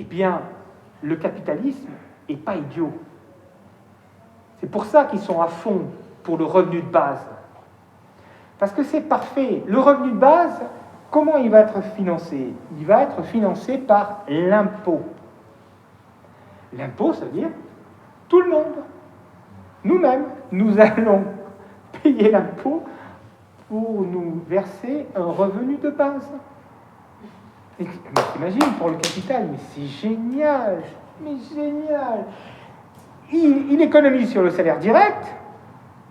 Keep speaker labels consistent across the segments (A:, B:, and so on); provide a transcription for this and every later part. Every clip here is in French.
A: bien, le capitalisme n'est pas idiot. C'est pour ça qu'ils sont à fond pour le revenu de base. Parce que c'est parfait. Le revenu de base, comment il va être financé? Il va être financé par l'impôt. L'impôt, ça veut dire tout le monde. Nous-mêmes, nous allons payer l'impôt pour nous verser un revenu de base. Mais t'imagines, pour le capital, mais c'est génial, mais génial. Il économise sur le salaire direct,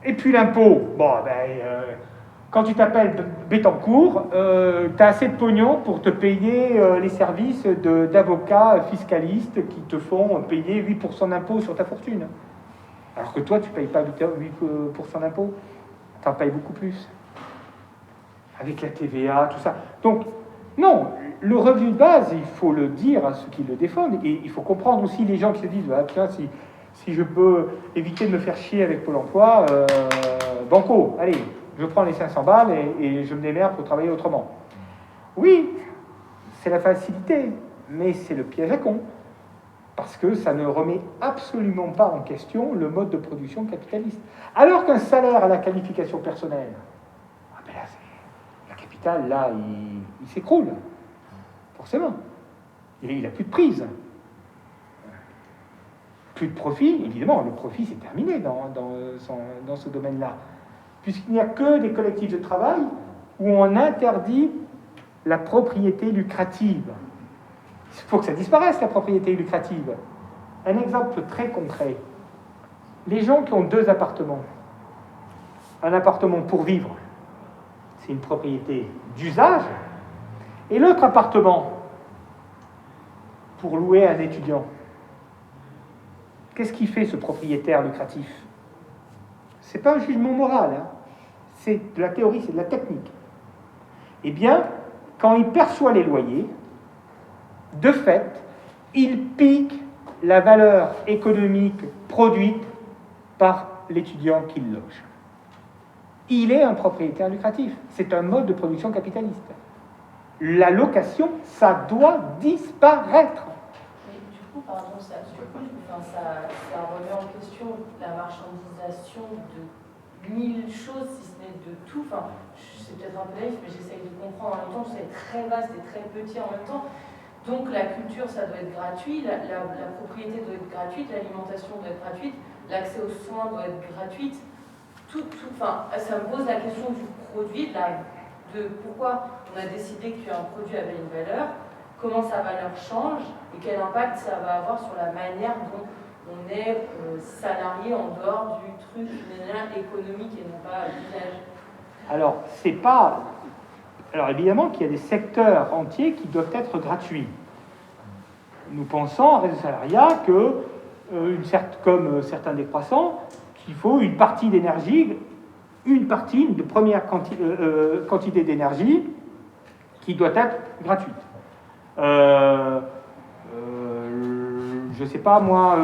A: et puis l'impôt, bon, quand tu t'appelles Bettencourt, tu as assez de pognon pour te payer les services d'avocats fiscalistes qui te font payer 8% d'impôt sur ta fortune. Alors que toi, tu ne payes pas 8% d'impôt, tu en payes beaucoup plus. Avec la TVA, tout ça. Donc, non, le revenu de base, il faut le dire à ceux qui le défendent, et il faut comprendre aussi les gens qui se disent, ah, tiens, si je peux éviter de me faire chier avec Pôle emploi, banco, allez, je prends les 500 balles et je me démerde pour travailler autrement. Oui, c'est la facilité, mais c'est le piège à con, parce que ça ne remet absolument pas en question le mode de production capitaliste. Alors qu'un salaire à la qualification personnelle, ah ben là, la capitale, là, il s'écroule, forcément. Il n'a plus de prise. Plus de profit, évidemment, le profit c'est terminé dans ce domaine-là, puisqu'il n'y a que des collectifs de travail où on interdit la propriété lucrative. Il faut que ça disparaisse, la propriété lucrative. Un exemple très concret. Les gens qui ont 2 appartements, un appartement pour vivre, c'est une propriété d'usage, et l'autre appartement pour louer à un étudiant. Qu'est-ce qu'il fait, ce propriétaire lucratif? Ce n'est pas un jugement moral, hein. C'est de la théorie, c'est de la technique. Eh bien, quand il perçoit les loyers, de fait, il pique la valeur économique produite par l'étudiant qui le loge. Il est un propriétaire lucratif. C'est un mode de production capitaliste. La location, ça doit disparaître.
B: Pardon, ça remet en question la marchandisation de 1000 choses, si ce n'est de tout. Enfin, c'est peut-être un peu naïf, mais j'essaye de comprendre en même temps. C'est très vaste et très petit en même temps. Donc la culture, ça doit être gratuit, la propriété doit être gratuite, l'alimentation doit être gratuite, l'accès aux soins doit être gratuit. Enfin, ça me pose la question du produit, de pourquoi on a décidé qu'un produit avait une valeur, comment sa valeur change et quel impact ça va avoir sur la manière dont on est salarié en dehors du truc économique et non pas d'usage.
A: Alors, c'est pas... Alors, évidemment qu'il y a des secteurs entiers qui doivent être gratuits. Nous pensons, en réseau salariat, que, comme certains décroissants, qu'il faut une partie d'énergie, une première quantité d'énergie qui doit être gratuite. Je ne sais pas moi,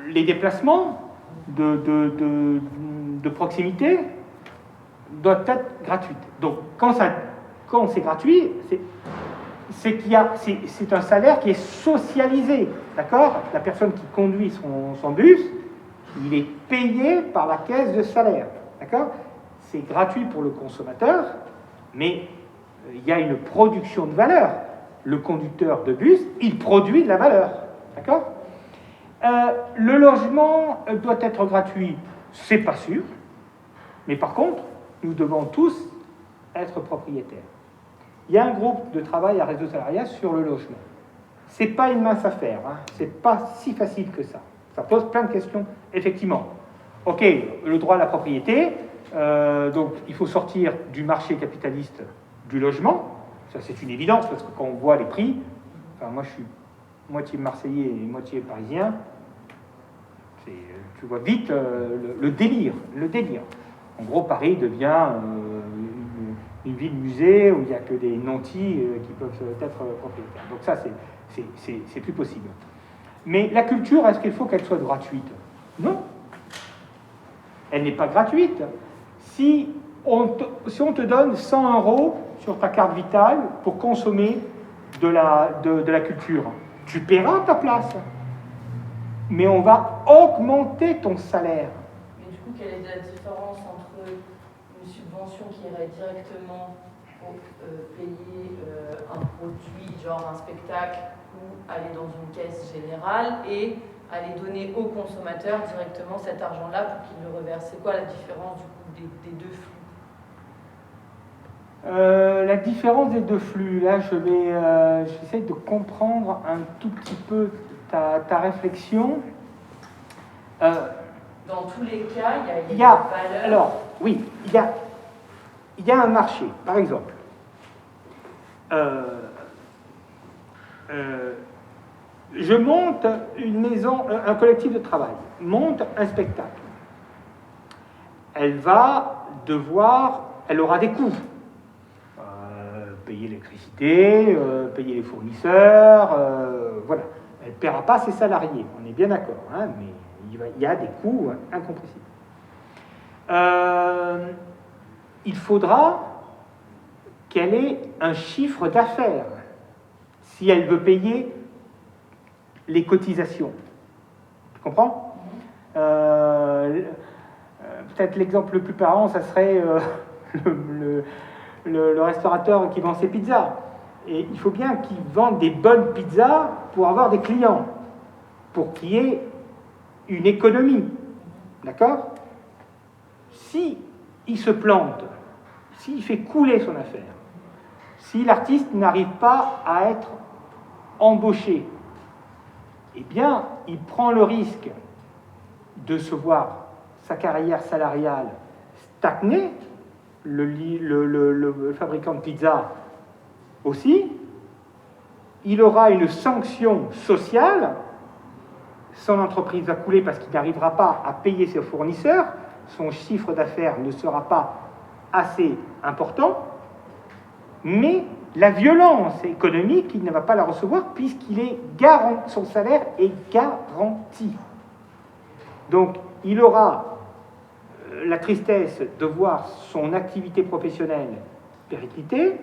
A: les déplacements de proximité doivent être gratuits. Donc quand c'est gratuit, c'est un salaire qui est socialisé, d'accord? La personne qui conduit son bus, il est payé par la caisse de salaire, d'accord? C'est gratuit pour le consommateur, mais il y a une production de valeur. Le conducteur de bus, il produit de la valeur. D'accord? Le logement doit être gratuit, c'est pas sûr. Mais par contre, nous devons tous être propriétaires. Il y a un groupe de travail à Réseau Salariat sur le logement. C'est pas une mince affaire, hein. C'est pas si facile que ça. Ça pose plein de questions, effectivement. Ok, le droit à la propriété, donc il faut sortir du marché capitaliste du logement. Ça, c'est une évidence, parce que quand on voit les prix, enfin, moi je suis moitié marseillais et moitié parisien, tu vois vite le délire. En gros, Paris devient une ville musée où il n'y a que des nantis qui peuvent être propriétaires. Donc ça, c'est plus possible. Mais la culture, est-ce qu'il faut qu'elle soit gratuite? Non. Elle n'est pas gratuite. Si on te donne 100 € sur ta carte vitale pour consommer de la culture. Tu paieras ta place, mais on va augmenter ton salaire.
B: Mais du coup, quelle est la différence entre une subvention qui irait directement pour payer un produit, genre un spectacle, ou aller dans une caisse générale, et aller donner au consommateur directement cet argent-là pour qu'il le reverse? C'est quoi la différence du coup des deux flux?
A: La différence des deux flux, là j'essaie de comprendre un tout petit peu ta réflexion.
B: Dans tous les cas, il y a une valeur.
A: Alors, oui, il y a un marché, par exemple. Je monte une maison, un collectif de travail, monte un spectacle. Elle aura des coûts. Payer l'électricité, payer les fournisseurs, voilà. Elle ne paiera pas ses salariés, on est bien d'accord, hein, mais il y a des coûts incompressibles. Il faudra qu'elle ait un chiffre d'affaires si elle veut payer les cotisations. Tu comprends? Peut-être l'exemple le plus parlant, ça serait le restaurateur qui vend ses pizzas. Et il faut bien qu'il vende des bonnes pizzas pour avoir des clients, pour qu'il y ait une économie. D'accord? Si il se plante, s'il fait couler son affaire, si l'artiste n'arrive pas à être embauché, eh bien, il prend le risque de se voir sa carrière salariale stagner, le fabricant de pizza aussi. Il aura une sanction sociale, son entreprise va couler parce qu'il n'arrivera pas à payer ses fournisseurs, son chiffre d'affaires ne sera pas assez important, mais la violence économique, il ne va pas la recevoir puisqu'il est garanti, son salaire est garanti. Donc, il aura la tristesse de voir son activité professionnelle péricliter.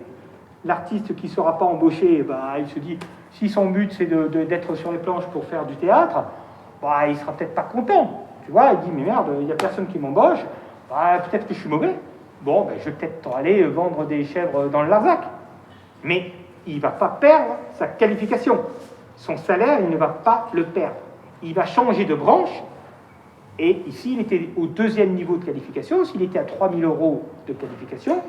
A: L'artiste qui ne sera pas embauché, il se dit, si son but c'est d'être sur les planches pour faire du théâtre, il ne sera peut-être pas content. Tu vois, il dit, mais merde, il n'y a personne qui m'embauche, peut-être que je suis mauvais. Bon, je vais peut-être aller vendre des chèvres dans le Larzac. Mais il ne va pas perdre sa qualification. Son salaire, il ne va pas le perdre. Il va changer de branche. Et ici, il était au deuxième niveau de qualification. S'il était à 3 000 € de qualification,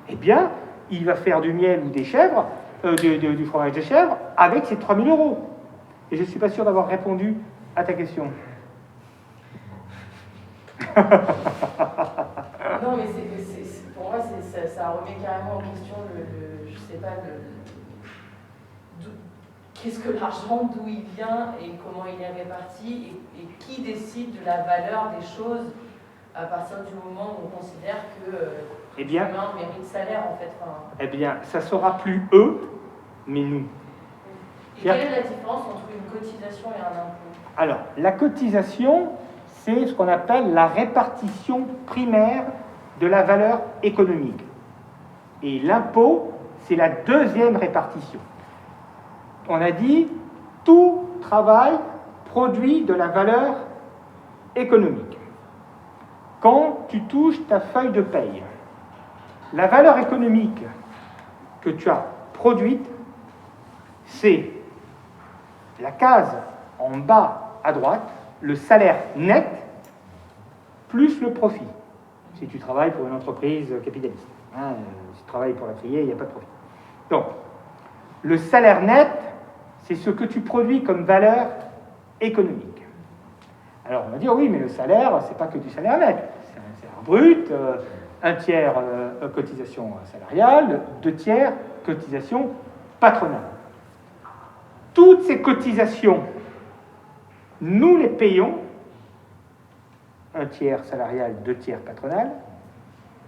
A: eh bien, il va faire du miel ou des chèvres, du fromage de chèvre, avec ces 3 000 €. Et je ne suis pas sûr d'avoir répondu à ta question.
B: Non, mais pour moi, ça remet carrément en question je sais pas, qu'est-ce que l'argent, d'où il vient et comment il est réparti, et qui décide de la valeur des choses à partir du moment où on considère que l'humain mérite salaire, en fait.
A: Eh bien, ça ne sera plus eux, mais nous.
B: Et quelle est la différence entre une cotisation et un impôt?
A: Alors, la cotisation, c'est ce qu'on appelle la répartition primaire de la valeur économique. Et l'impôt, c'est la deuxième répartition. On a dit, tout travail produit de la valeur économique. Quand tu touches ta feuille de paye, la valeur économique que tu as produite, c'est la case en bas à droite, le salaire net, plus le profit. Si tu travailles pour une entreprise capitaliste. Si tu travailles pour la criée, il n'y a pas de profit. Donc, le salaire net, c'est ce que tu produis comme valeur économique. Alors, on va dire, oui, mais le salaire, c'est pas que du salaire net. C'est un salaire brut, un tiers cotisation salariale, 2 tiers cotisation patronale. Toutes ces cotisations, nous les payons, 1 tiers salarial, 2 tiers patronal,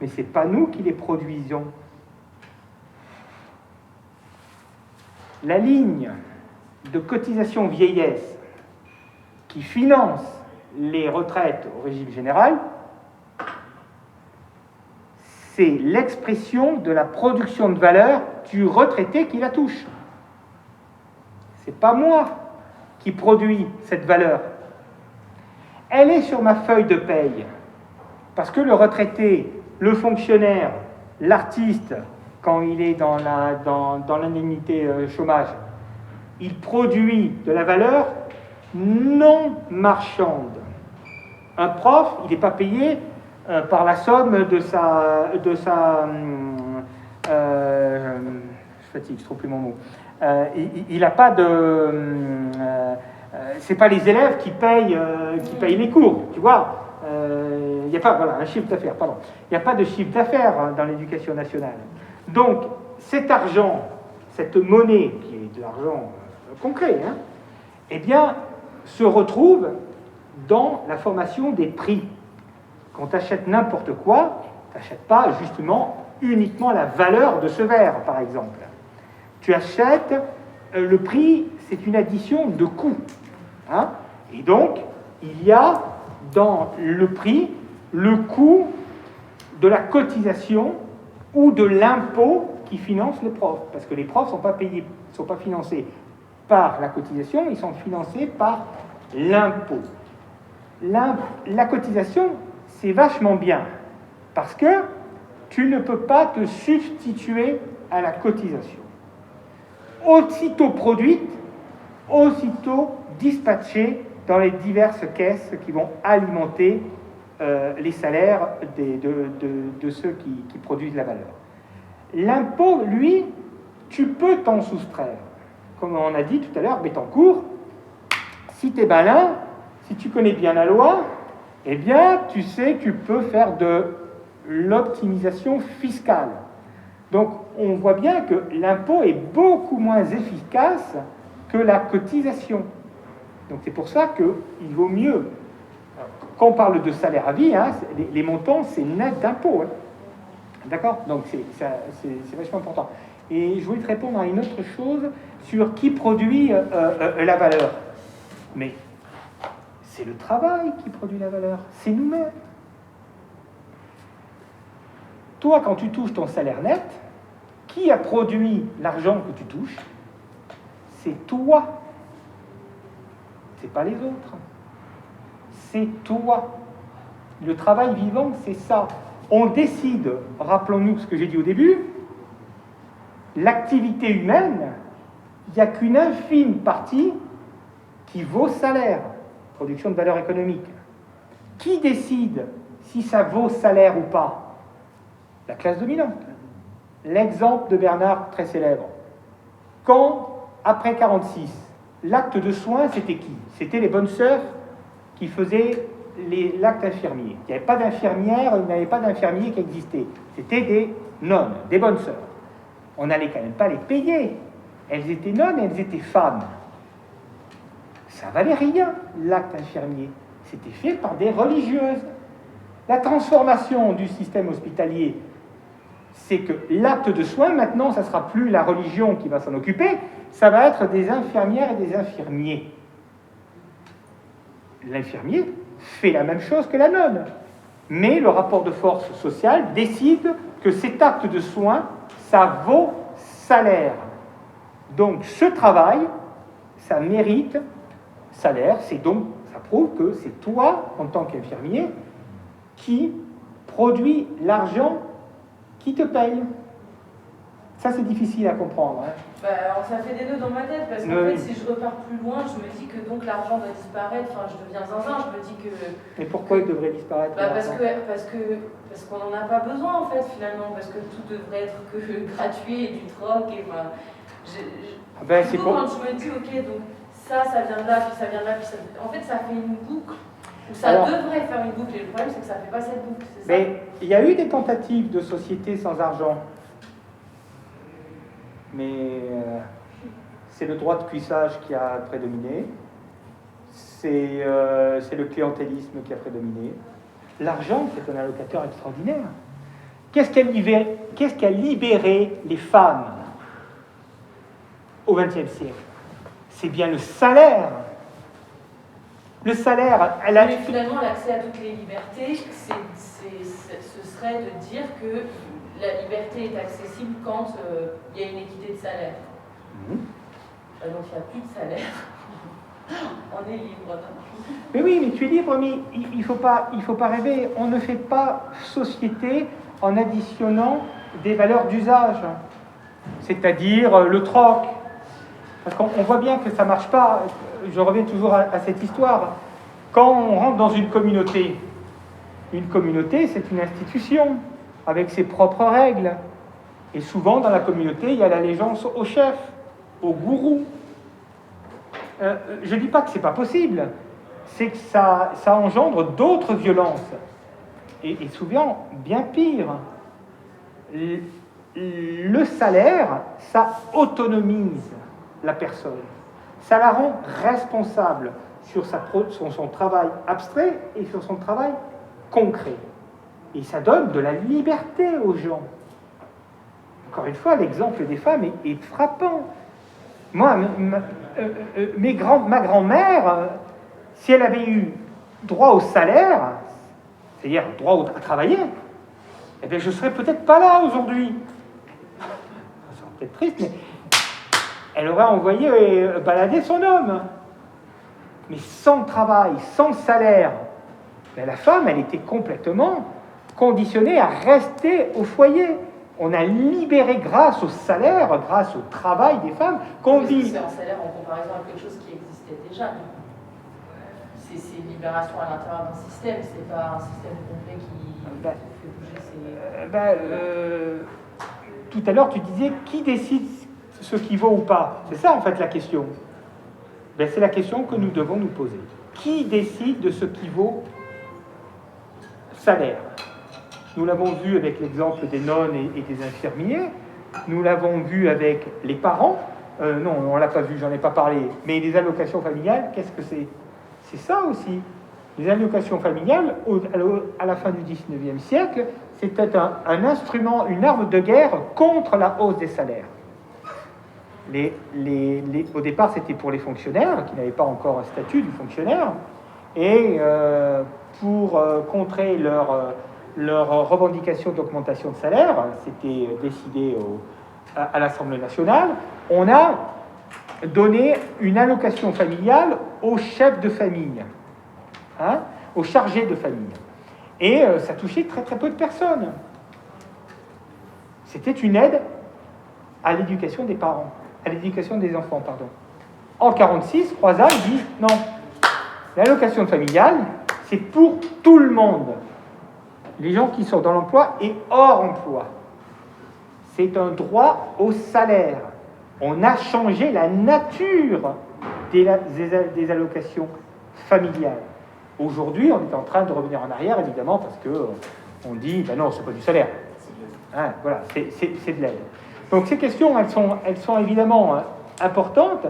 A: mais ce n'est pas nous qui les produisons. La ligne de cotisation vieillesse qui finance les retraites au régime général, c'est l'expression de la production de valeur du retraité qui la touche. C'est pas moi qui produis cette valeur. Elle est sur ma feuille de paye. Parce que le retraité, le fonctionnaire, l'artiste, quand il est dans l'indemnité chômage, il produit de la valeur non marchande. Un prof, il n'est pas payé par la somme de sa je fatigue, je trouve plus mon mot. Il n'a pas de c'est pas les élèves qui payent les cours, tu vois. Il n'y a pas, voilà, un chiffre d'affaires, pardon. Il n'y a pas de chiffre d'affaires dans l'éducation nationale. Donc, cet argent, cette monnaie, qui est de l'argent concret, hein, eh bien, se retrouve dans la formation des prix. Quand tu achètes n'importe quoi, tu n'achètes pas justement uniquement la valeur de ce verre, par exemple. Tu achètes le prix, c'est une addition de coûts. Hein, et donc, il y a dans le prix le coût de la cotisation ou de l'impôt qui finance les profs. Parce que les profs ne sont pas payés, sont pas financés par la cotisation, ils sont financés par l'impôt. La cotisation, c'est vachement bien, parce que tu ne peux pas te substituer à la cotisation. Aussitôt produite, aussitôt dispatchée dans les diverses caisses qui vont alimenter les salaires de ceux qui produisent la valeur. L'impôt, lui, tu peux t'en soustraire. Comme on a dit tout à l'heure, Bettencourt, si tu es malin, si tu connais bien la loi, eh bien, tu sais que tu peux faire de l'optimisation fiscale. Donc, on voit bien que l'impôt est beaucoup moins efficace que la cotisation. Donc, c'est pour ça qu'il vaut mieux. Quand on parle de salaire à vie, hein, les montants, c'est net d'impôt. Hein. D'accord? Donc, c'est vachement important. Et je voulais te répondre à une autre chose sur qui produit la valeur. Mais c'est le travail qui produit la valeur. C'est nous-mêmes. Toi, quand tu touches ton salaire net, qui a produit l'argent que tu touches? C'est toi. C'est pas les autres. C'est toi. Le travail vivant, c'est ça. On décide, rappelons-nous ce que j'ai dit au début, l'activité humaine, il n'y a qu'une infime partie qui vaut salaire, production de valeur économique. Qui décide si ça vaut salaire ou pas? La classe dominante. L'exemple de Bernard, très célèbre. Quand, après 1946, l'acte de soins, c'était qui? C'était les bonnes sœurs qui faisaient l'acte infirmier. Il n'y avait pas d'infirmière, il n'y avait pas d'infirmier qui existait. C'était des nonnes, des bonnes sœurs. On n'allait quand même pas les payer. Elles étaient nonnes et elles étaient femmes. Ça valait rien, l'acte infirmier. C'était fait par des religieuses. La transformation du système hospitalier, c'est que l'acte de soins, maintenant, ça ne sera plus la religion qui va s'en occuper, ça va être des infirmières et des infirmiers. L'infirmier fait la même chose que la nonne, mais le rapport de force sociale décide que cet acte de soins, ça vaut salaire. Donc ce travail, ça mérite salaire, ça prouve que c'est toi, en tant qu'infirmier, qui produit l'argent qui te paye. Ça, c'est difficile à comprendre. Hein.
B: Bah, alors, ça fait des nœuds dans ma tête, parce qu'en fait, si je repars plus loin, je me dis que donc l'argent doit disparaître, enfin, je deviens zinzin, je me dis que...
A: Mais pourquoi il devrait disparaître?
B: Parce qu'on n'en a pas besoin, en fait, finalement, parce que tout devrait être que gratuit et du troc, et voilà. Quand je me dis, ok, donc ça vient de là, puis ça vient de là, puis ça... En fait, ça fait une boucle. Ça devrait faire une boucle, et le problème, c'est que ça ne fait pas cette boucle, c'est ça?
A: Mais il y a eu des tentatives de sociétés sans argent. Mais c'est le droit de cuissage qui a prédominé, c'est le clientélisme qui a prédominé. L'argent, c'est un allocateur extraordinaire. Qu'est-ce qui a libéré les femmes au XXe siècle? C'est bien le salaire. Le salaire,
B: Mais finalement, l'accès à toutes les libertés, ce serait de dire que la liberté est accessible quand il y a une équité de salaire. Donc il n'y a plus de salaire. On est libre.
A: Mais oui, mais tu es libre, mais il faut pas rêver. On ne fait pas société en additionnant des valeurs d'usage, c'est-à-dire le troc. Parce qu'on voit bien que ça ne marche pas. Je reviens toujours à cette histoire. Quand on rentre dans une communauté, c'est une institution avec ses propres règles. Et souvent, dans la communauté, il y a l'allégeance au chef, au gourou. Je ne dis pas que ce n'est pas possible, c'est que ça engendre d'autres violences. Et souvent, bien pire. Le salaire, ça autonomise la personne. Ça la rend responsable sur son travail abstrait et sur son travail concret. Et ça donne de la liberté aux gens. Encore une fois, l'exemple des femmes est frappant. Moi, ma grand-mère, si elle avait eu droit au salaire, c'est-à-dire droit à travailler, eh bien, je ne serais peut-être pas là aujourd'hui. Ça serait peut-être triste, mais elle aurait envoyé balader son homme. Mais sans travail, sans salaire, ben, la femme, elle était complètement conditionnée à rester au foyer. On a libéré grâce au salaire, grâce au travail des femmes, qu'on dit...
B: C'est un salaire en comparaison avec quelque chose qui existait déjà. C'est une libération à l'intérieur d'un système, c'est pas un système complet qui fait bouger ses...
A: Tout à l'heure, tu disais qui décide ce qui vaut ou pas. C'est ça, en fait, la question. Ben, c'est la question que nous devons nous poser. Qui décide de ce qui vaut salaire? Nous l'avons vu avec l'exemple des nonnes et des infirmiers. Nous l'avons vu avec les parents. Non, on ne l'a pas vu, j'en ai pas parlé. Mais les allocations familiales, qu'est-ce que c'est? C'est ça aussi. Les allocations familiales, à la fin du XIXe siècle, c'était un instrument, une arme de guerre contre la hausse des salaires. Au départ, c'était pour les fonctionnaires, qui n'avaient pas encore un statut du fonctionnaire, et pour contrer leur revendication d'augmentation de salaire, c'était décidé à l'Assemblée nationale, on a donné une allocation familiale aux chefs de famille, aux chargés de famille. Et ça touchait très très peu de personnes. C'était une aide à l'éducation des parents, à l'éducation des enfants, pardon. En 1946, Croizat dit non, l'allocation familiale, c'est pour tout le monde. Les gens qui sont dans l'emploi et hors emploi. C'est un droit au salaire. On a changé la nature des allocations familiales. Aujourd'hui, on est en train de revenir en arrière, évidemment, parce qu'on dit, ben non, c'est pas du salaire. Voilà, c'est de l'aide. Donc ces questions, elles sont évidemment importantes.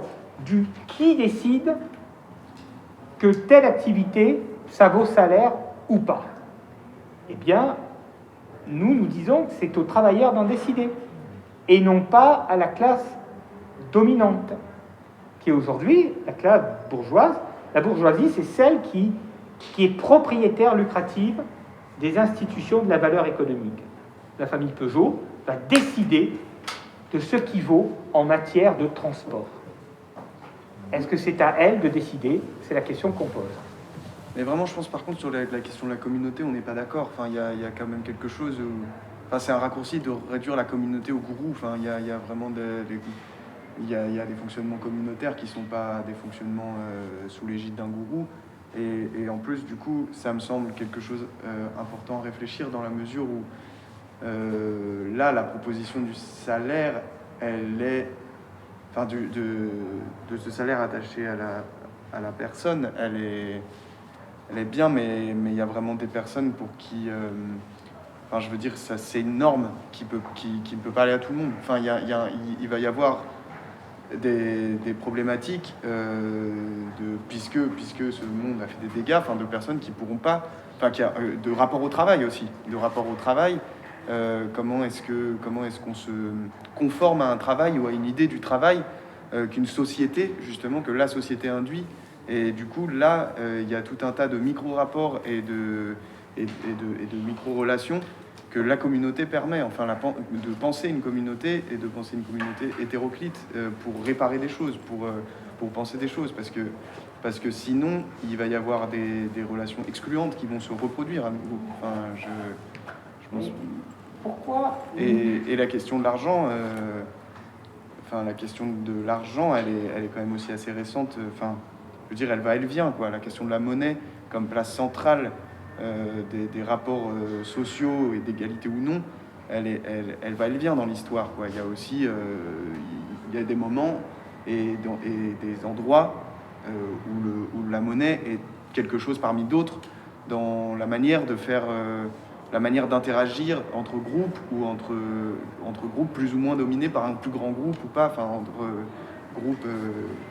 A: Qui décide que telle activité, ça vaut salaire ou pas? Eh bien, nous disons que c'est aux travailleurs d'en décider, et non pas à la classe dominante, qui est aujourd'hui la classe bourgeoise. La bourgeoisie, c'est celle qui est propriétaire lucrative des institutions de la valeur économique. La famille Peugeot va décider de ce qui vaut en matière de transport. Est-ce que c'est à elle de décider? C'est la question qu'on pose.
C: Mais vraiment, je pense par contre sur la question de la communauté, on n'est pas d'accord. Enfin, il y a quand même quelque chose où... Enfin, c'est un raccourci de réduire la communauté au gourou. Enfin, il y a vraiment il y a des fonctionnements communautaires qui ne sont pas des fonctionnements sous l'égide d'un gourou. Et en plus, du coup, ça me semble quelque chose important à réfléchir dans la mesure où là, la proposition du salaire, elle est... Enfin, de ce salaire attaché à la personne, elle est bien, mais il y a vraiment des personnes pour qui... Enfin, je veux dire, ça, c'est une norme qui ne peut pas aller à tout le monde. Enfin, il va y avoir des problématiques puisque ce monde a fait des dégâts, enfin, de personnes qui pourront pas... Enfin, de rapport au travail aussi. De rapport au travail, comment est-ce qu'on se conforme à un travail ou à une idée du travail qu'une société, justement, que la société induit. Et du coup, là, il y a tout un tas de micro-rapports et de micro-relations que la communauté permet, enfin de penser une communauté et de penser une communauté hétéroclite pour réparer des choses, pour penser des choses, parce que sinon il va y avoir des relations excluantes qui vont se reproduire à nouveau. Enfin, je pense.
A: Pourquoi
C: Et la question de l'argent, enfin la question de l'argent, elle est quand même aussi assez récente. Enfin, je veux dire, elle va, elle vient, quoi. La question de la monnaie comme place centrale des rapports sociaux et d'égalité ou non, elle va, elle vient dans l'histoire, quoi. Il y a aussi il y a des moments et des endroits où la monnaie est quelque chose parmi d'autres dans la manière de faire, la manière d'interagir entre groupes ou entre groupes plus ou moins dominés par un plus grand groupe ou pas, enfin entre groupes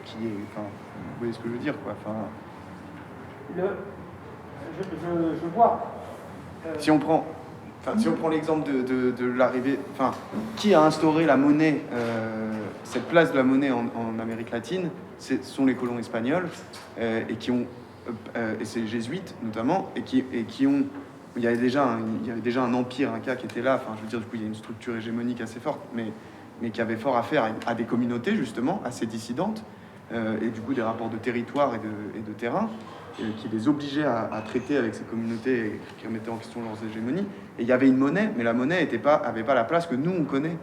C: qui est, enfin, vous voyez ce que je veux dire, quoi. Enfin,
A: je vois.
C: Si on prend l'exemple de l'arrivée, enfin, qui a instauré la monnaie, cette place de la monnaie en Amérique latine, ce sont les colons espagnols et qui ont, et c'est les jésuites notamment, et qui ont, il y avait déjà un empire inca qui était là. Enfin, je veux dire, du coup, il y a une structure hégémonique assez forte, mais qui avait fort à faire à des communautés justement assez dissidentes et du coup des rapports de territoire et de terrain. Qui les obligeait à traiter avec ces communautés et qui remettaient en question leurs hégémonies. Et il y avait une monnaie, mais la monnaie avait pas la place que nous, on connaît.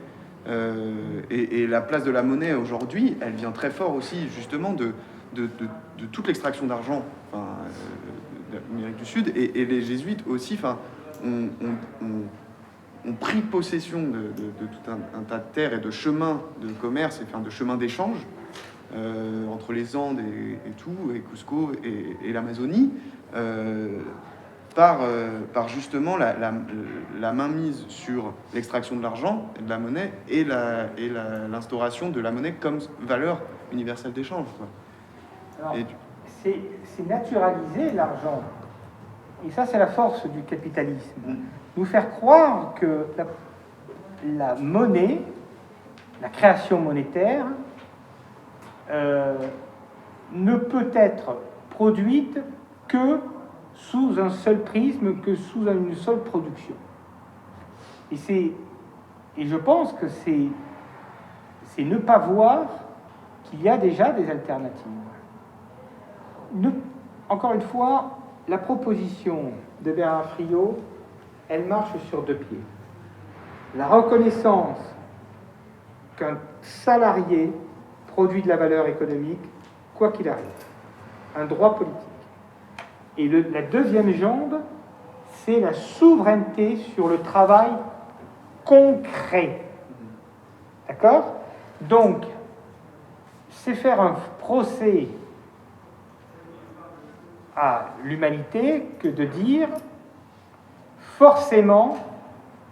C: Et la place de la monnaie aujourd'hui, elle vient très fort aussi, justement, de toute l'extraction d'argent de l'Amérique du Sud. Et les jésuites aussi ont pris possession de tout un tas de terres et de chemins de commerce, et de chemins d'échange, entre les Andes et tout, et Cusco et l'Amazonie, par justement la mainmise sur l'extraction de l'argent et de la monnaie et l'instauration de la monnaie comme valeur universelle d'échange, quoi.
A: Alors, c'est naturaliser l'argent. Et ça, c'est la force du capitalisme. Nous faire croire que la monnaie, la création monétaire, ne peut être produite que sous un seul prisme, que sous une seule production. Et je pense que c'est ne pas voir qu'il y a déjà des alternatives. Encore une fois, la proposition de Bernard Friot, elle marche sur deux pieds. La reconnaissance qu'un salarié produit de la valeur économique, quoi qu'il arrive. Un droit politique. Et la deuxième jambe, c'est la souveraineté sur le travail concret. D'accord ? Donc, c'est faire un procès à l'humanité que de dire forcément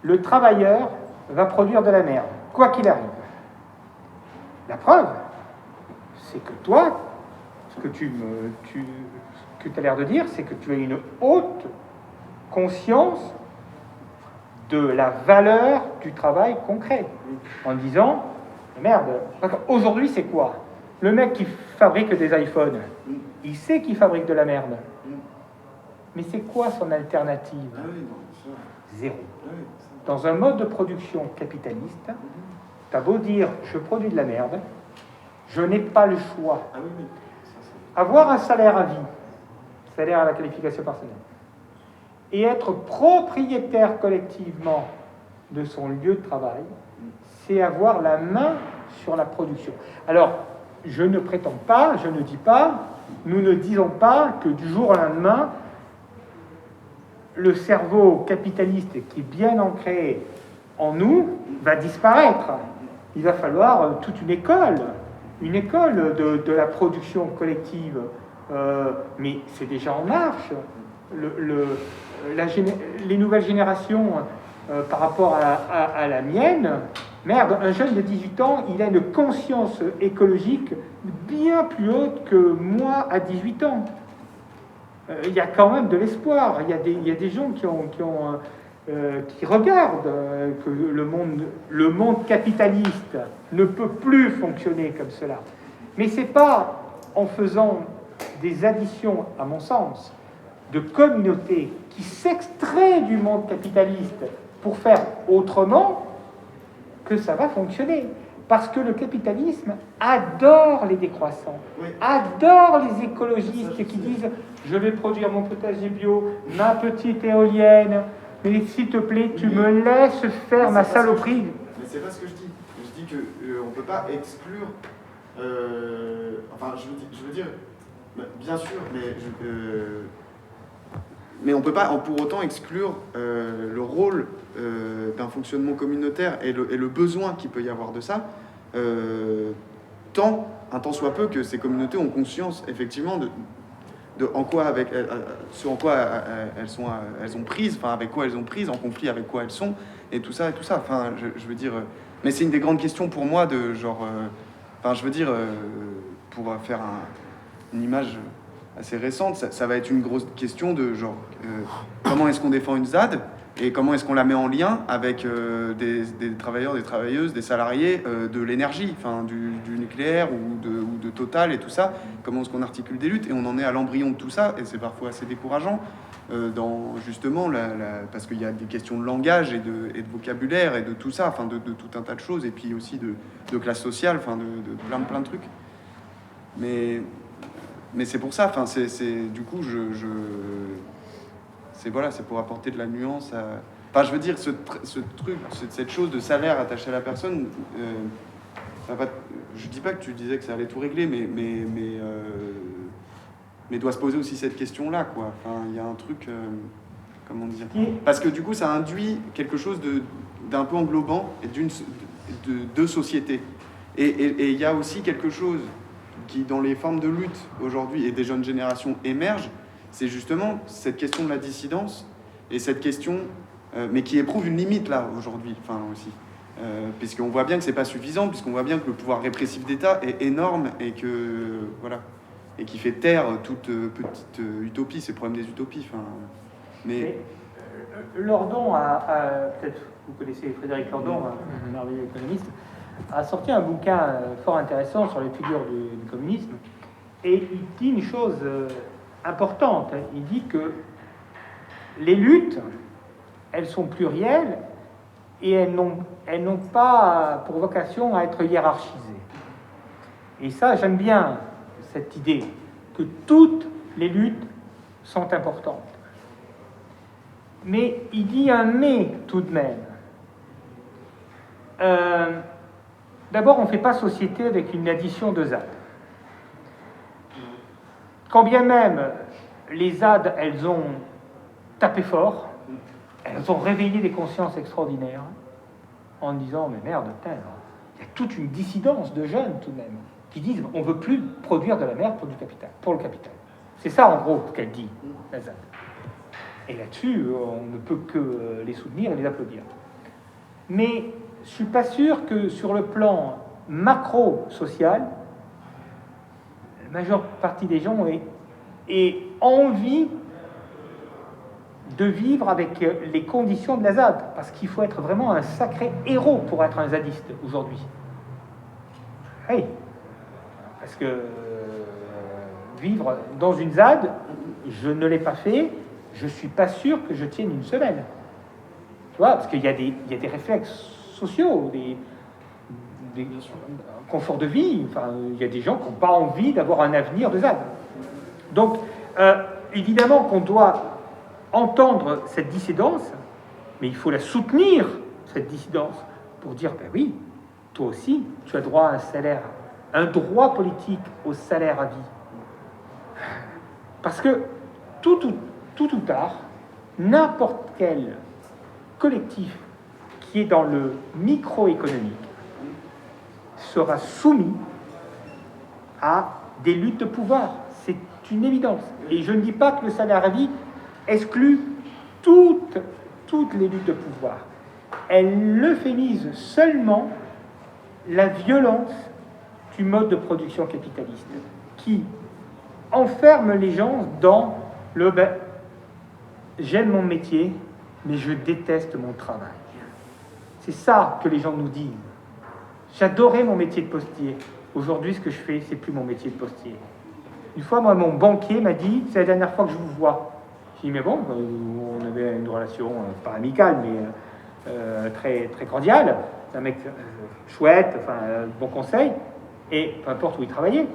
A: le travailleur va produire de la merde, quoi qu'il arrive. La preuve, c'est que toi, ce que tu as l'air de dire, c'est que tu as une haute conscience de la valeur du travail concret, en disant, merde, aujourd'hui c'est quoi ? Le mec qui fabrique des iPhones, il sait qu'il fabrique de la merde. Mais c'est quoi son alternative ? Zéro. Dans un mode de production capitaliste, t'as beau dire, je produis de la merde, je n'ai pas le choix. Avoir un salaire à vie, salaire à la qualification personnelle, et être propriétaire collectivement de son lieu de travail, c'est avoir la main sur la production. Alors, je ne prétends pas, je ne dis pas, nous ne disons pas que du jour au lendemain, le cerveau capitaliste qui est bien ancré en nous va disparaître. Il va falloir toute une école de la production collective. Mais c'est déjà en marche. Les nouvelles générations, par rapport à la mienne, merde, un jeune de 18 ans, il a une conscience écologique bien plus haute que moi à 18 ans. Il y a quand même de l'espoir. Il y a des gens qui regardent que le monde capitaliste ne peut plus fonctionner comme cela. Mais c'est pas en faisant des additions, à mon sens, de communautés qui s'extraient du monde capitaliste pour faire autrement que ça va fonctionner. Parce que le capitalisme adore les décroissants, adore les écologistes qui disent « je vais produire mon potager bio, ma petite éolienne, mais s'il te plaît, tu me laisses faire ma saloperie. »
C: Mais c'est pas ce que je dis. Je dis qu'on ne peut pas exclure... enfin, je veux dire, bien sûr, mais on ne peut pas pour autant exclure le rôle d'un fonctionnement communautaire et le besoin qu'il peut y avoir de ça, un temps soit peu que ces communautés ont conscience effectivement de en quoi ce en quoi elles ont prise, enfin avec quoi elles ont prise, en conflit avec quoi elles sont, et tout ça. Enfin, je veux dire, mais c'est une des grandes questions pour moi de genre, enfin, je veux dire, pour faire une image assez récente, ça va être une grosse question de genre comment est-ce qu'on défend une ZAD et comment est-ce qu'on la met en lien avec des travailleurs, des travailleuses, des salariés de l'énergie, enfin du nucléaire ou de Total et tout ça. Comment est-ce qu'on articule des luttes, et on en est à l'embryon de tout ça, et c'est parfois assez décourageant dans justement parce qu'il y a des questions de langage et de vocabulaire et de tout ça, enfin de tout un tas de choses, et puis aussi de classe sociale, enfin de plein de trucs. Mais c'est pour ça, enfin, du coup, c'est pour apporter de la nuance à... Enfin, je veux dire, ce truc, cette chose de salaire attaché à la personne, je dis pas que tu disais que ça allait tout régler, mais doit se poser aussi cette question-là, quoi. Enfin, il y a un truc, comment dire... Parce que du coup, ça induit quelque chose d'un peu englobant et de société. Et il y a aussi quelque chose qui, dans les formes de lutte aujourd'hui et des jeunes générations émerge, c'est justement cette question de la dissidence et cette question, mais qui éprouve une limite là aujourd'hui, enfin aussi, puisqu'on voit bien que c'est pas suffisant, puisqu'on voit bien que le pouvoir répressif d'État est énorme et que voilà, et qui fait taire toute petite utopie, c'est le problème des utopies. Enfin, mais
A: Lordon peut-être vous connaissez Frédéric Lordon, un merveilleux économiste, a sorti un bouquin fort intéressant sur les figures du communisme, et il dit une chose importante. Il dit que les luttes, elles sont plurielles et elles n'ont pas pour vocation à être hiérarchisées. Et ça, j'aime bien cette idée que toutes les luttes sont importantes. Mais il dit un mais tout de même. D'abord, on ne fait pas société avec une addition de ZAD. Quand bien même les ZAD, elles ont tapé fort, elles ont réveillé des consciences extraordinaires, en disant, mais merde, il y a toute une dissidence de jeunes tout de même, qui disent, on ne veut plus produire de la merde pour le capital. C'est ça, en gros, ce qu'elle dit, la ZAD. Et là-dessus, on ne peut que les soutenir et les applaudir. Mais je ne suis pas sûr que sur le plan macro-social, la majeure partie des gens aient envie de vivre avec les conditions de la ZAD, parce qu'il faut être vraiment un sacré héros pour être un zadiste aujourd'hui. Oui, parce que vivre dans une ZAD, je ne l'ai pas fait, je ne suis pas sûr que je tienne une semaine. Tu vois, parce qu'il y a des réflexes sociaux, des conforts de vie. Enfin, il y a des gens qui n'ont pas envie d'avoir un avenir de ZAD. Donc, évidemment qu'on doit entendre cette dissidence, mais il faut la soutenir, cette dissidence, pour dire, ben oui, toi aussi, tu as droit à un salaire, un droit politique au salaire à vie. Parce que tout ou tard, n'importe quel collectif qui est dans le microéconomique sera soumis à des luttes de pouvoir. C'est une évidence. Et je ne dis pas que le salaire à vie exclut toutes les luttes de pouvoir. Elle euphémise seulement la violence du mode de production capitaliste qui enferme les gens dans le j'aime mon métier, mais je déteste mon travail. C'est ça que les gens nous disent. J'adorais mon métier de postier. Aujourd'hui, ce que je fais, c'est plus mon métier de postier. Une fois, moi, mon banquier m'a dit, c'est la dernière fois que je vous vois. J'ai dit, mais bon, on avait une relation pas amicale, mais très, très cordial, un mec chouette, enfin, bon conseil, et peu importe où il travaillait.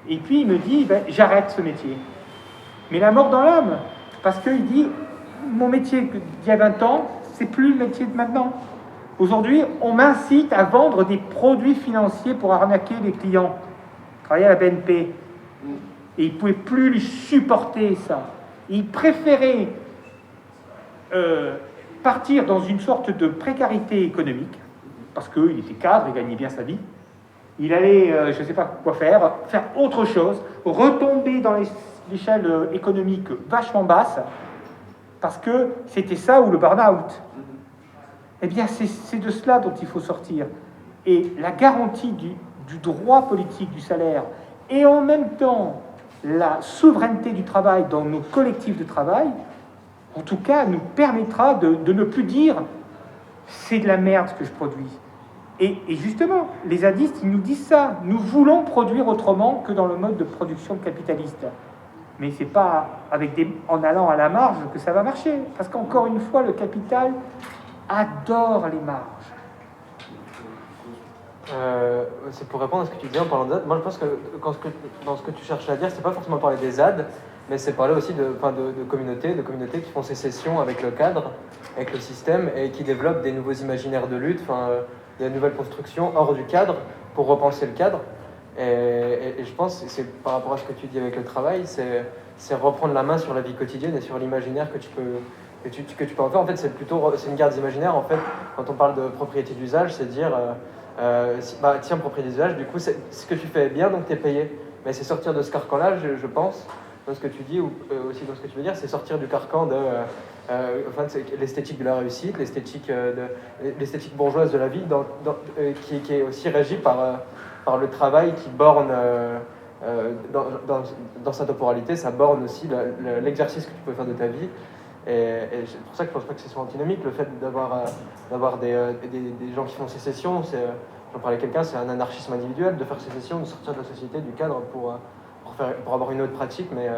A: Et puis il me dit, ben, j'arrête ce métier. Mais la mort dans l'âme, parce qu'il dit, mon métier d'il y a 20 ans, c'est plus le métier de maintenant. Aujourd'hui, on m'incite à vendre des produits financiers pour arnaquer les clients. Je travaillais à la BNP. Et il ne pouvait plus lui supporter ça. Il préférait partir dans une sorte de précarité économique, parce qu'il était cadre, il gagnait bien sa vie. Il allait, je ne sais pas quoi faire autre chose, retomber dans l'échelle économique vachement basse, parce que c'était ça ou le burn-out. Eh bien, c'est de cela dont il faut sortir. Et la garantie du droit politique du salaire, et en même temps la souveraineté du travail dans nos collectifs de travail, en tout cas, nous permettra de ne plus dire « c'est de la merde ce que je produis ». Et justement, les zadistes, ils nous disent ça. Nous voulons produire autrement que dans le mode de production capitaliste. Mais c'est pas en allant à la marge que ça va marcher. Parce qu'encore une fois, le capital adore les marges.
D: C'est pour répondre à ce que tu disais en parlant de ZAD. Moi, je pense que dans ce que tu cherches à dire, c'est pas forcément parler des ZAD, mais c'est parler aussi de communautés qui font sécession avec le cadre, avec le système, et qui développent des nouveaux imaginaires de lutte, des nouvelles constructions hors du cadre pour repenser le cadre. Et je pense que c'est par rapport à ce que tu dis avec le travail, c'est reprendre la main sur la vie quotidienne et sur l'imaginaire que tu peux en faire. En fait, c'est une guerre des imaginaires. En fait, quand on parle de propriété d'usage, c'est dire tiens, propriété d'usage, du coup, c'est ce que tu fais bien, donc tu es payé. Mais c'est sortir de ce carcan-là, je pense, dans ce que tu dis, ou aussi dans ce que tu veux dire, c'est sortir du carcan de l'esthétique de la réussite, l'esthétique bourgeoise de la vie, qui est aussi régie par le travail qui borne, dans sa temporalité, ça borne aussi l'exercice que tu peux faire de ta vie. Et c'est pour ça que je ne pense pas que ce soit antinomique, le fait d'avoir des gens qui font sécession, j'en parlais à quelqu'un, c'est un anarchisme individuel de faire sécession, de sortir de la société, du cadre pour avoir une autre pratique, mais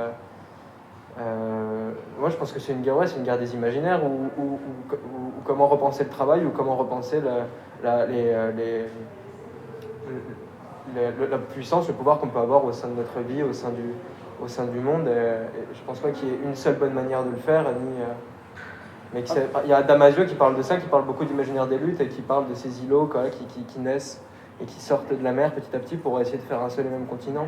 D: moi je pense que c'est une guerre des imaginaires, ou comment repenser le travail, ou comment repenser la puissance, le pouvoir qu'on peut avoir au sein de notre vie, au sein du monde. Et je pense pas qu'il y ait une seule bonne manière de le faire, mais il y a Damasio qui parle de ça, qui parle beaucoup d'imaginaire des luttes, et qui parle de ces îlots qui naissent et qui sortent de la mer petit à petit pour essayer de faire un seul et même continent.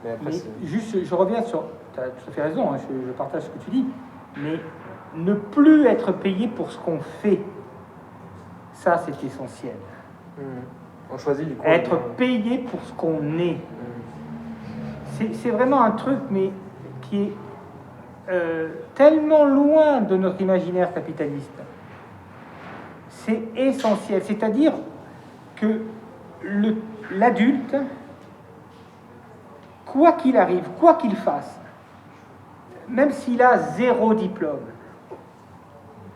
D: Mais après,
A: juste, je reviens sur... Tu as tout à fait raison, hein, je partage ce que tu dis, mais ne plus être payé pour ce qu'on fait, ça c'est essentiel.
D: On choisit du coup...
A: Être payé pour ce qu'on est. C'est vraiment un truc, mais qui est tellement loin de notre imaginaire capitaliste. C'est essentiel. C'est-à-dire que l'adulte, quoi qu'il arrive, quoi qu'il fasse, même s'il a 0 diplôme,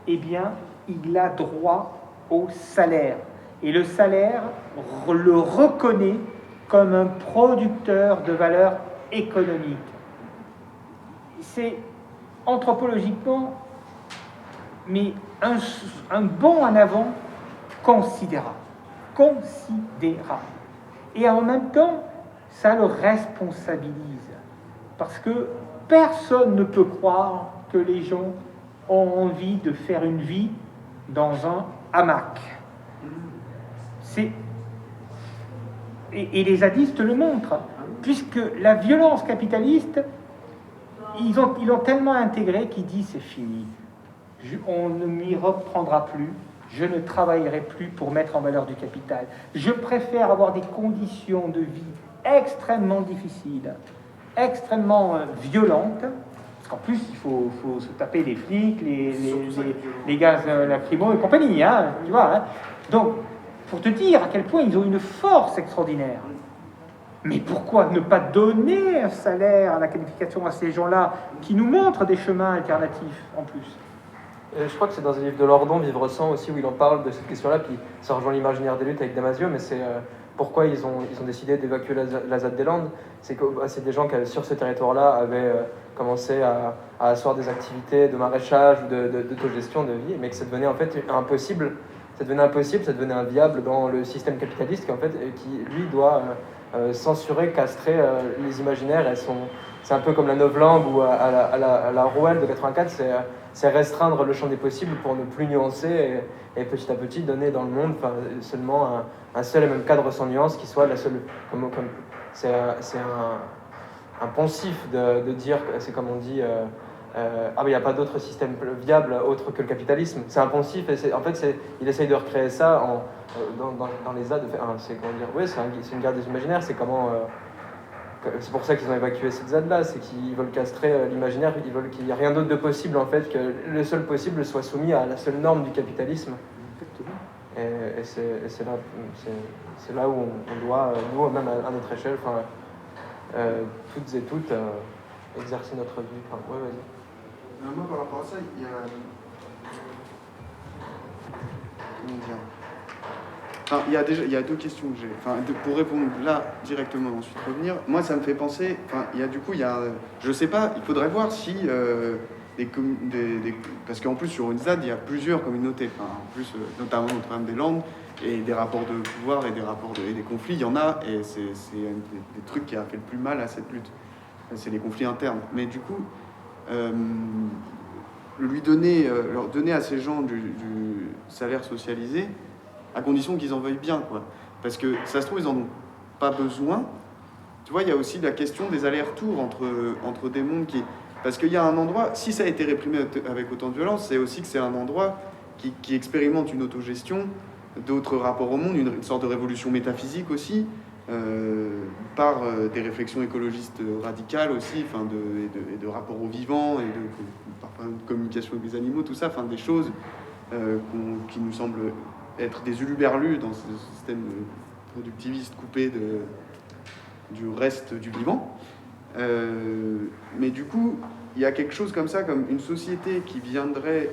A: eh bien, il a droit au salaire. Et le salaire le reconnaît comme un producteur de valeur économique. C'est anthropologiquement, mais un bond en avant considérable. Et en même temps, ça le responsabilise. Parce que personne ne peut croire que les gens ont envie de faire une vie dans un hamac. Et les zadistes le montrent, puisque la violence capitaliste, ils l'ont tellement intégrée qu'ils disent c'est fini, on ne m'y reprendra plus, je ne travaillerai plus pour mettre en valeur du capital. Je préfère avoir des conditions de vie extrêmement difficiles, extrêmement violentes, parce qu'en plus il faut se taper les flics, les gaz lacrymaux et compagnie, hein, tu vois. Hein. Donc, pour te dire à quel point ils ont une force extraordinaire. Mais pourquoi ne pas donner un salaire à la qualification à ces gens-là qui nous montrent des chemins alternatifs en plus?
D: Je crois que c'est dans un livre de Lordon, Vivre sans aussi, où il en parle de cette question-là, puis ça rejoint l'imaginaire des luttes avec Damasio, mais c'est pourquoi ils ont décidé d'évacuer la ZAD des Landes, c'est que c'est des gens qui, sur ce territoire-là, avaient commencé à asseoir des activités de maraîchage ou d'autogestion de vie, mais que ça devenait en fait impossible. Ça devenait inviable dans le système capitaliste qui lui, doit censurer, castrer les imaginaires. C'est un peu comme la novlangue ou à la Rouelle de 84, c'est restreindre le champ des possibles pour ne plus nuancer et petit à petit donner dans le monde seulement un seul et même cadre sans nuance qui soit la seule. C'est un poncif de dire, c'est comme on dit, il n'y a pas d'autre système viable autre que le capitalisme. C'est un poncif et il essaye de recréer ça dans les ZAD. C'est une guerre des imaginaires. C'est c'est pour ça qu'ils ont évacué cette ZAD-là, c'est qu'ils veulent castrer l'imaginaire, ils veulent qu'il n'y ait rien d'autre de possible, en fait, que le seul possible soit soumis à la seule norme du capitalisme. Et c'est là où on doit, nous, même à notre échelle, toutes et toutes, exercer notre vie. Ouais, vas-y.
C: Moi, par rapport à ça, il y a... Comment dire ? Il y a deux questions que j'ai. Pour répondre là directement, ensuite revenir. Moi, ça me fait penser. Je sais pas. Il faudrait voir si parce qu'en plus sur une ZAD, il y a plusieurs communautés. En plus, notamment Notre-Dame des Landes et des rapports de pouvoir et des conflits. Il y en a et c'est des trucs qui a fait le plus mal à cette lutte. C'est les conflits internes. Mais du coup, leur donner à ces gens du salaire socialisé, à condition qu'ils en veuillent bien, quoi. Parce que ça se trouve, ils en ont pas besoin. Tu vois, il y a aussi la question des allers-retours entre des mondes qui... Parce qu'il y a un endroit, si ça a été réprimé avec autant de violence, c'est aussi que c'est un endroit qui expérimente une autogestion, d'autres rapports au monde, une sorte de révolution métaphysique aussi, par des réflexions écologistes radicales aussi, et de rapport au vivant, et parfois de communication avec les animaux, tout ça, des choses qui nous semblent être des huluberlus dans ce système productiviste coupé du reste du vivant. Mais du coup, il y a quelque chose comme ça, comme une société qui viendrait,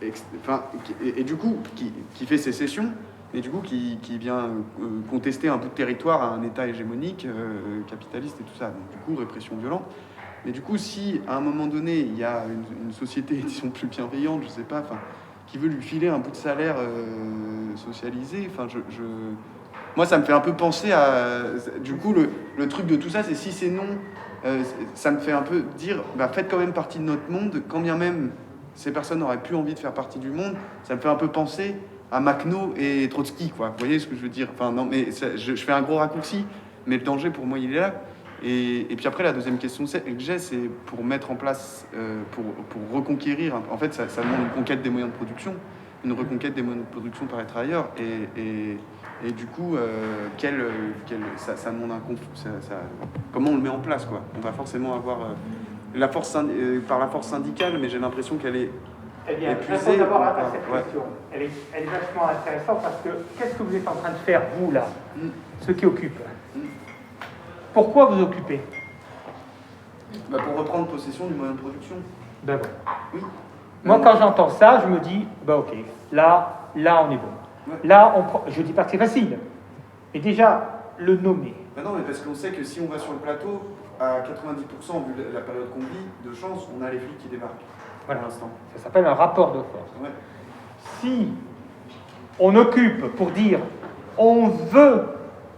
C: et du coup, qui fait sécession, et du coup, qui vient contester un bout de territoire à un État hégémonique, capitaliste et tout ça. Donc, du coup, répression violente. Mais du coup, si à un moment donné, il y a une société, disons, plus bienveillante, je sais pas, qui veut lui filer un bout de salaire socialisé, moi, ça me fait un peu penser à... Du coup, le truc de tout ça, c'est si c'est non, ça me fait un peu dire, faites quand même partie de notre monde, quand bien même ces personnes n'auraient plus envie de faire partie du monde, ça me fait un peu penser à Makhno et Trotsky, quoi. Vous voyez ce que je veux dire ? Non, mais je fais un gros raccourci, mais le danger, pour moi, il est là. Et puis après, la deuxième question que j'ai, c'est pour mettre en place, pour reconquérir, en fait, ça demande une conquête des moyens de production, une reconquête des moyens de production par les travailleurs, et du coup, ça demande un conflit, comment on le met en place, quoi. On va forcément avoir par la force syndicale, mais j'ai l'impression qu'elle est épuisée.
A: D'abord à cette question. Elle est vachement intéressante parce que qu'est-ce que vous êtes en train de faire, vous, là, ceux qui occupent ? Pourquoi vous occupez ?
C: Pour reprendre possession du moyen de production.
A: Ben bon.
C: Oui.
A: Moi, quand j'entends ça, je me dis, ok, là, on est bon. Ouais. Là, je dis pas que c'est facile, mais déjà, le nommer.
C: Non, mais parce qu'on sait que si on va sur le plateau, à 90%, vu la période qu'on vit, de chance, on a les flics qui débarquent.
A: Voilà.
C: Pour l'instant.
A: Ça s'appelle un rapport de force.
C: Ouais.
A: Si on occupe pour dire, on veut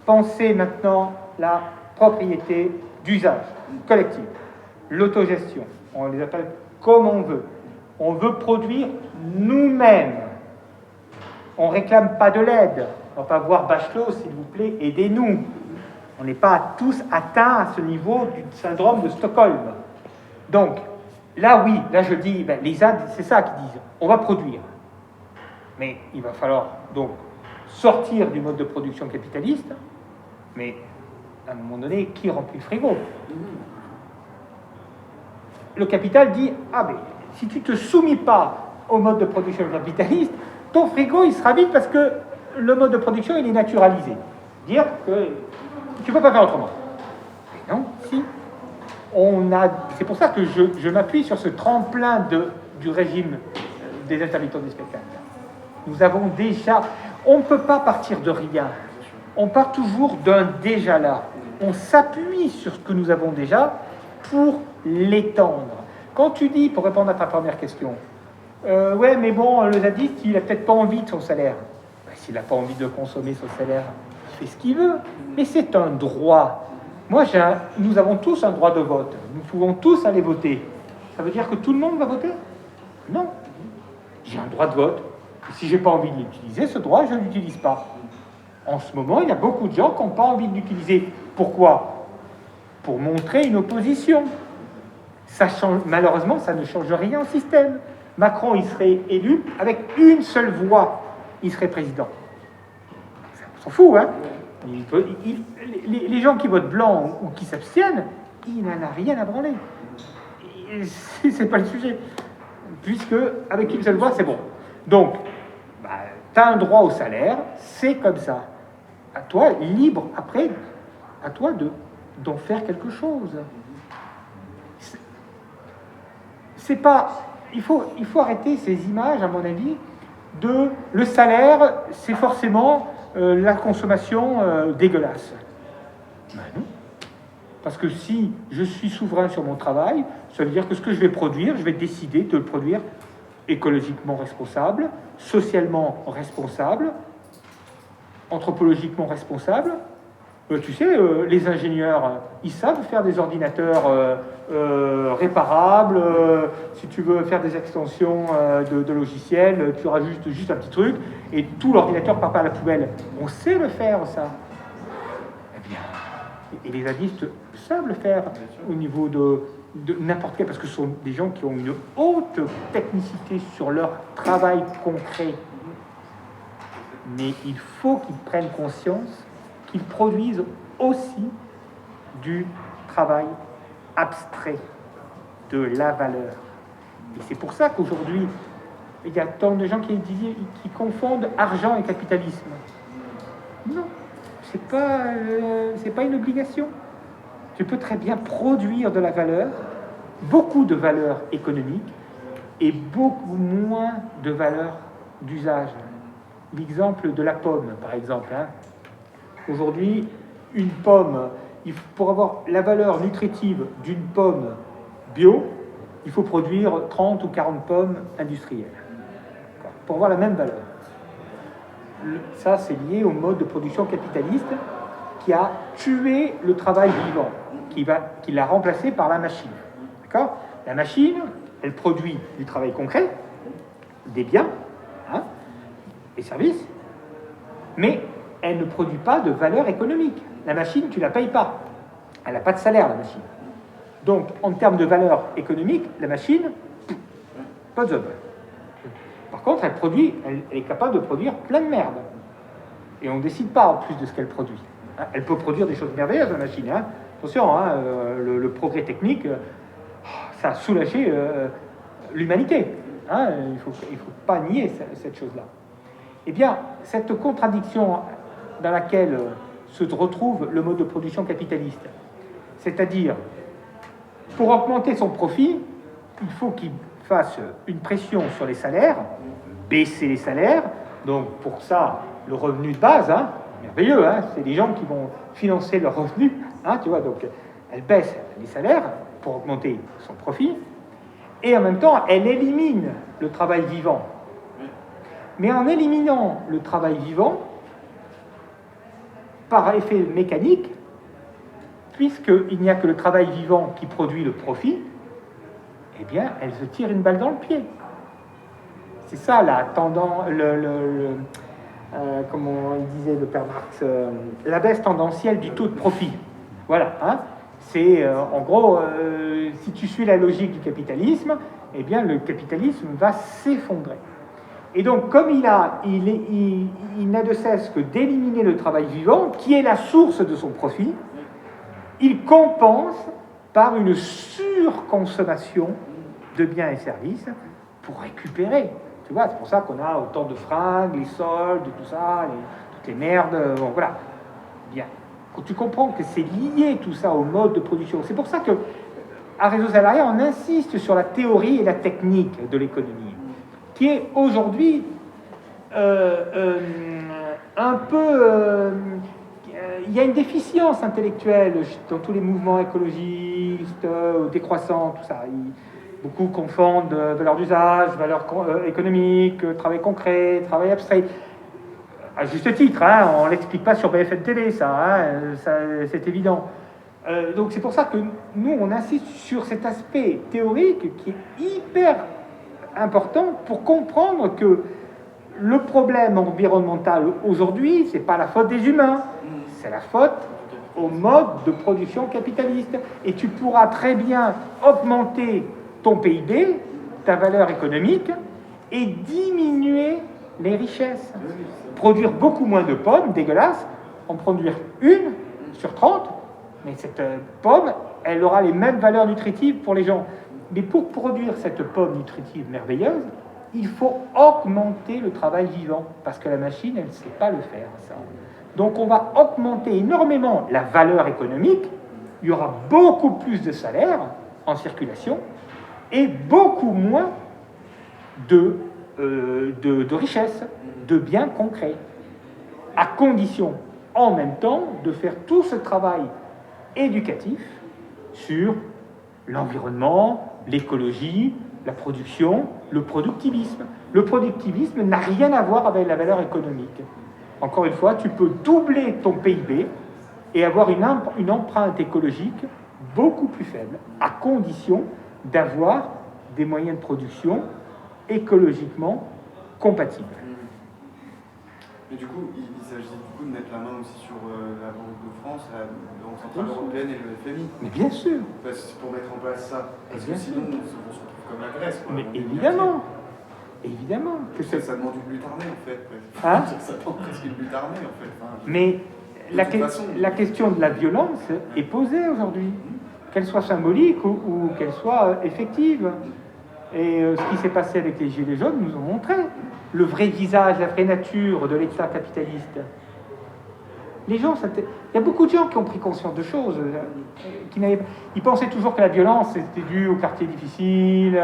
A: penser maintenant la propriété d'usage collectif, l'autogestion, on les appelle comme on veut. On veut produire nous-mêmes. On ne réclame pas de l'aide. On va pas voir Bachelot, s'il vous plaît, aidez-nous. On n'est pas tous atteints à ce niveau du syndrome de Stockholm. Donc, là oui, là je dis, les ZAD, c'est ça qu'ils disent, on va produire. Mais il va falloir donc sortir du mode de production capitaliste, mais à un moment donné, qui remplit le frigo ? Le capital dit, mais si tu ne te soumis pas au mode de production capitaliste, ton frigo, il sera vide parce que le mode de production, il est naturalisé. Dire que tu ne peux pas faire autrement. Mais non, si. C'est pour ça que je m'appuie sur ce tremplin du régime des intermittents du spectacle. Nous avons déjà... On ne peut pas partir de rien. on part toujours d'un déjà là. On s'appuie sur ce que nous avons déjà pour l'étendre. Quand tu dis, pour répondre à ta première question, ouais, mais bon, le zadiste, il a peut-être pas envie de son salaire. Ben, s'il n'a pas envie de consommer son salaire, il fait ce qu'il veut. Mais c'est un droit. Moi, nous avons tous un droit de vote. Nous pouvons tous aller voter. Ça veut dire que tout le monde va voter? Non. J'ai un droit de vote. Et si je n'ai pas envie de l'utiliser, ce droit, je ne l'utilise pas. En ce moment, il y a beaucoup de gens qui n'ont pas envie de l'utiliser. Pourquoi? Pour montrer une opposition. Ça change, malheureusement, ça ne change rien au système. Macron, il serait élu avec une seule voix. Il serait président. On s'en fout, hein? Les gens qui votent blanc ou qui s'abstiennent, il n'en a rien à branler. C'est pas le sujet. Puisque, avec une seule voix, c'est bon. Donc, bah, tu as un droit au salaire, c'est comme ça. À toi, libre, après, à toi d'en faire quelque chose. C'est pas... Il faut arrêter ces images, à mon avis, de le salaire, c'est forcément la consommation dégueulasse. Ben non. Parce que si je suis souverain sur mon travail, ça veut dire que ce que je vais produire, je vais décider de le produire écologiquement responsable, socialement responsable, anthropologiquement responsable. Tu sais, les ingénieurs, ils savent faire des ordinateurs réparables. Si tu veux faire des extensions de logiciels, tu rajoutes juste un petit truc et tout l'ordinateur part pas à la poubelle. On sait le faire, ça. Eh bien, et les zadistes savent le faire au niveau de n'importe quel, parce que ce sont des gens qui ont une haute technicité sur leur travail concret. Mais il faut qu'ils prennent conscience qu'ils produisent aussi du travail abstrait, de la valeur. Et c'est pour ça qu'aujourd'hui, il y a tant de gens qui confondent argent et capitalisme. Non, c'est pas une obligation. Tu peux très bien produire de la valeur, beaucoup de valeur économique et beaucoup moins de valeur d'usage. L'exemple de la pomme, par exemple. Aujourd'hui, une pomme, pour avoir la valeur nutritive d'une pomme bio, il faut produire 30 ou 40 pommes industrielles pour avoir la même valeur. Ça, c'est lié au mode de production capitaliste qui a tué le travail vivant, qui l'a remplacé par la machine. D'accord ? La machine, elle produit du travail concret, des biens, des services, mais elle ne produit pas de valeur économique. La machine, tu ne la payes pas. Elle n'a pas de salaire, la machine. Donc, en termes de valeur économique, la machine, pas de job. Par contre, elle est capable de produire plein de merde. Et on ne décide pas en plus de ce qu'elle produit. Elle peut produire des choses merveilleuses, la machine. Attention, le progrès technique, ça a soulagé l'humanité. Il faut pas nier cette chose-là. Eh bien, cette contradiction dans laquelle se retrouve le mode de production capitaliste, c'est-à-dire, pour augmenter son profit, il faut qu'il fasse une pression sur les salaires, baisser les salaires. Donc, pour ça, le revenu de base, merveilleux, c'est les gens qui vont financer leur revenu, tu vois, donc elle baisse les salaires pour augmenter son profit, et en même temps, elle élimine le travail vivant. Mais en éliminant le travail vivant, par effet mécanique, puisqu'il n'y a que le travail vivant qui produit le profit, eh bien, elle se tire une balle dans le pied. C'est ça la tendance, comme il disait le père Marx, la baisse tendancielle du taux de profit. Voilà. C'est en gros, si tu suis la logique du capitalisme, eh bien, le capitalisme va s'effondrer. Et donc, comme il n'a de cesse que d'éliminer le travail vivant, qui est la source de son profit, il compense par une surconsommation de biens et services pour récupérer. Tu vois, c'est pour ça qu'on a autant de fringues, les soldes, tout ça, toutes les merdes, bon, voilà. Bien. Quand tu comprends que c'est lié tout ça au mode de production, c'est pour ça que à Réseau Salarié, on insiste sur la théorie et la technique de l'économie, qui est aujourd'hui un peu il y a une déficience intellectuelle dans tous les mouvements écologistes, décroissants, tout ça. Beaucoup confondent valeur d'usage, valeur économique, travail concret, travail abstrait. À juste titre, hein, on ne l'explique pas sur BFM TV, ça c'est évident. Donc c'est pour ça que nous, on insiste sur cet aspect théorique qui est hyper important pour comprendre que le problème environnemental aujourd'hui, ce n'est pas la faute des humains, c'est la faute au mode de production capitaliste. Et tu pourras très bien augmenter ton PIB, ta valeur économique, et diminuer les richesses. Produire beaucoup moins de pommes dégueulasses, en produire une sur 30, mais cette pomme, elle aura les mêmes valeurs nutritives pour les gens. Mais pour produire cette pomme nutritive merveilleuse, il faut augmenter le travail vivant, parce que la machine, elle ne sait pas le faire, ça. Donc on va augmenter énormément la valeur économique, il y aura beaucoup plus de salaires en circulation, et beaucoup moins de richesses, de biens concrets, à condition, en même temps, de faire tout ce travail éducatif sur l'environnement, l'écologie, la production, le productivisme. Le productivisme n'a rien à voir avec la valeur économique. Encore une fois, tu peux doubler ton PIB et avoir une empreinte écologique beaucoup plus faible, à condition d'avoir des moyens de production écologiquement compatibles.
C: Mais du coup, il s'agit de mettre la main aussi sur la Banque de France, la Banque Centrale Européenne et le FMI.
A: Mais bien sûr.
C: C'est pour mettre en place ça. Parce que sinon, on se retrouve comme la Grèce. Quoi.
A: Mais évidemment. Évidemment. Que
C: ça demande une lutte armée, en fait.
A: Hein?
C: Ça demande presque une lutte armée, en fait. Enfin,
A: mais la question de la violence est posée aujourd'hui. Qu'elle soit symbolique ou qu'elle soit effective. Et ce qui s'est passé avec les Gilets jaunes nous ont montré le vrai visage, la vraie nature de l'État capitaliste. Les gens, il y a beaucoup de gens qui ont pris conscience de choses. Ils pensaient toujours que la violence était due aux quartiers difficiles,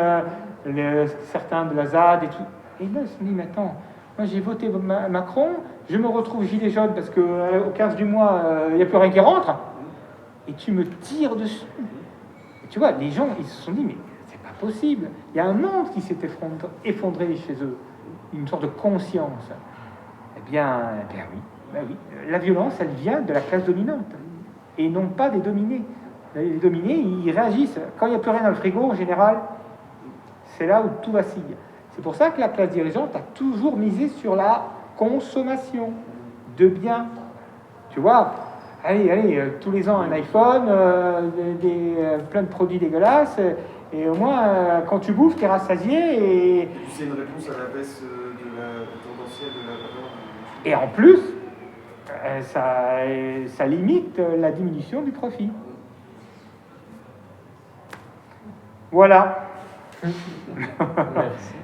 A: certains de la ZAD et tout. Et là, ils se sont dit, mais attends, moi j'ai voté Macron, je me retrouve gilet jaune parce qu'au 15 du mois, il n'y a plus rien qui rentre, et tu me tires dessus. Et tu vois, les gens, ils se sont dit, mais c'est pas possible. Il y a un monde qui s'est effondré chez eux, une sorte de conscience. Eh bien oui. Ben oui, la violence, elle vient de la classe dominante, et non pas des dominés. Les dominés, ils réagissent. Quand il n'y a plus rien dans le frigo, en général, c'est là où tout vacille. C'est pour ça que la classe dirigeante a toujours misé sur la consommation de biens. Tu vois, allez, tous les ans un iPhone, plein de produits dégueulasses, et au moins, quand tu bouffes, tu es rassasié. Et
C: c'est une réponse à la baisse tendancielle de la valeur.
A: Et en plus, ça limite la diminution du profit. Voilà.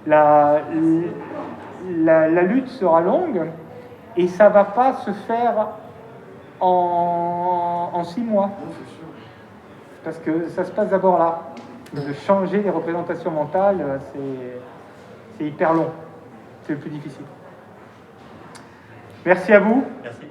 A: la lutte sera longue et ça ne va pas se faire en 6 mois. Parce que ça se passe d'abord là. De changer les représentations mentales, c'est hyper long. C'est le plus difficile. Merci à vous.
E: Merci.